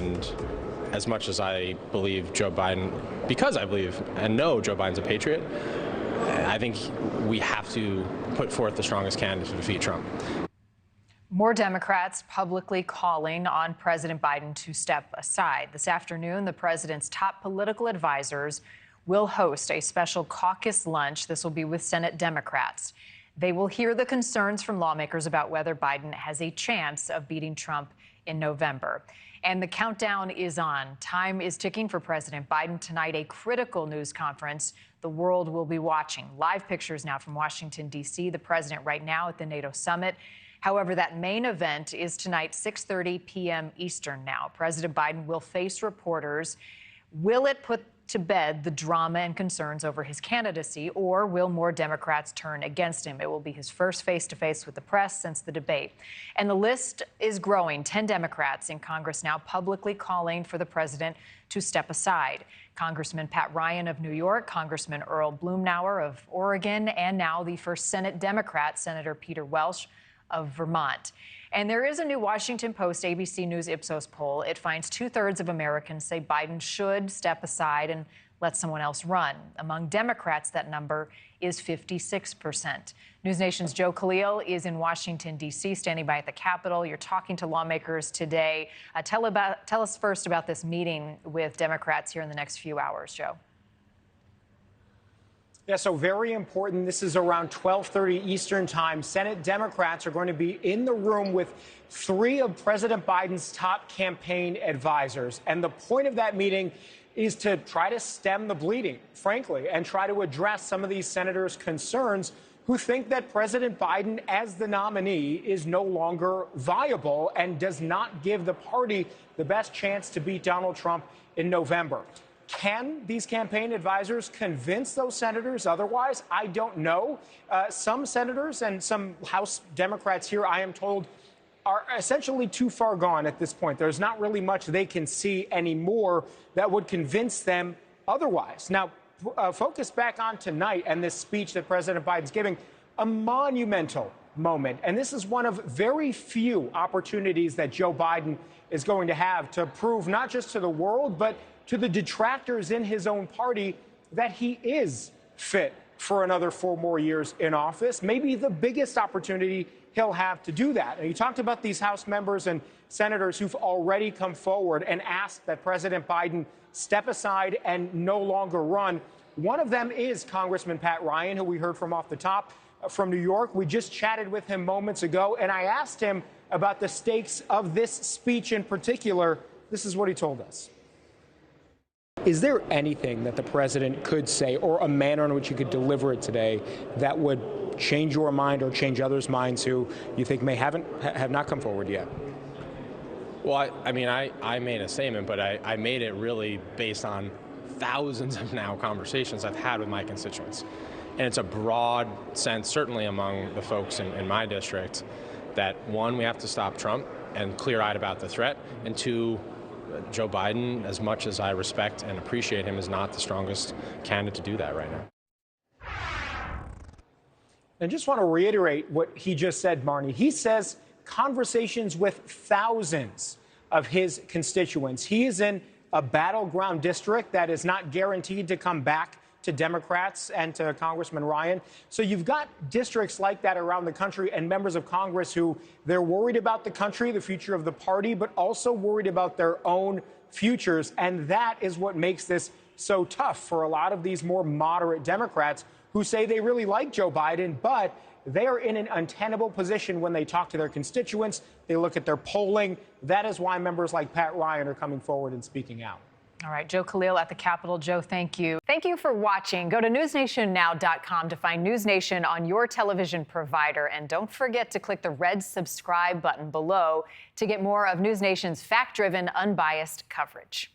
And as much as I believe Joe Biden, because I believe and know Joe Biden's a patriot, I think we have to put forth the strongest candidate to defeat Trump. More Democrats publicly calling on President Biden to step aside. This afternoon, the president's top political advisors will host a special caucus lunch. This will be with Senate Democrats. They will hear the concerns from lawmakers about whether Biden has a chance of beating Trump in November. And the countdown is on. Time is ticking for President Biden tonight, a critical news conference the world will be watching. Live pictures now from Washington, D.C., the president right now at the NATO summit. However, that main event is tonight, 6:30 p.m. Eastern now. President Biden will face reporters. Will it put to bed the drama and concerns over his candidacy, or will more Democrats turn against him? It will be his first face-to-face with the press since the debate. And the list is growing. 10 Democrats in Congress now publicly calling for the president to step aside. Congressman Pat Ryan of New York, Congressman Earl Blumenauer of Oregon, and now the first Senate Democrat, Senator Peter Welch of Vermont. And there is a new Washington Post ABC News Ipsos poll. It finds 2/3 of Americans say Biden should step aside and let someone else run. Among Democrats, that number is 56%. NewsNation's Joe Khalil is in Washington, D.C., standing by at the Capitol. You're talking to lawmakers today. Tell us first about this meeting with Democrats here in the next few hours, Joe. Yeah, so very important. This is around 12:30 Eastern time. Senate Democrats are going to be in the room with 3 of President Biden's top campaign advisors. And the point of that meeting is to try to stem the bleeding, frankly, and try to address some of these senators' concerns who think that President Biden, as the nominee, is no longer viable and does not give the party the best chance to beat Donald Trump in November. Can these campaign advisors convince those senators otherwise? I don't know. Some senators and some House Democrats here, I am told, are essentially too far gone at this point. There's not really much they can see anymore that would convince them otherwise. Now, focus back on tonight and this speech that President Biden's giving, a monumental moment. And this is one of very few opportunities that Joe Biden is going to have to prove not just to the world, but to the detractors in his own party that he is fit for another 4 more years in office. Maybe the biggest opportunity he'll have to do that. And you talked about these House members and senators who've already come forward and asked that President Biden step aside and no longer run. One of them is Congressman Pat Ryan, who we heard from off the top from New York. We just chatted with him moments ago, and I asked him about the stakes of this speech in particular. This is what he told us. Is there anything that the president could say or a manner in which he could deliver it today that would change your mind or change others' minds who you think may have not come forward yet? Well, I mean, I made a statement, but I made it really based on thousands of now conversations I've had with my constituents. And it's a broad sense, certainly among the folks in my district, that 1, we have to stop Trump and clear-eyed about the threat, and 2, Joe Biden, as much as I respect and appreciate him, is not the strongest candidate to do that right now. I just want to reiterate what he just said, Marni. He says conversations with thousands of his constituents. He is in a battleground district that is not guaranteed to come back to Democrats and to Congressman Ryan. So you've got districts like that around the country and members of Congress who they're worried about the country, the future of the party, but also worried about their own futures. And that is what makes this so tough for a lot of these more moderate Democrats who say they really like Joe Biden, but they are in an untenable position when they talk to their constituents. They look at their polling. That is why members like Pat Ryan are coming forward and speaking out. All right, Joe Khalil at the Capitol. Joe, thank you. Thank you for watching. Go to newsnationnow.com to find NewsNation on your television provider. And don't forget to click the red subscribe button below to get more of NewsNation's fact-driven, unbiased coverage.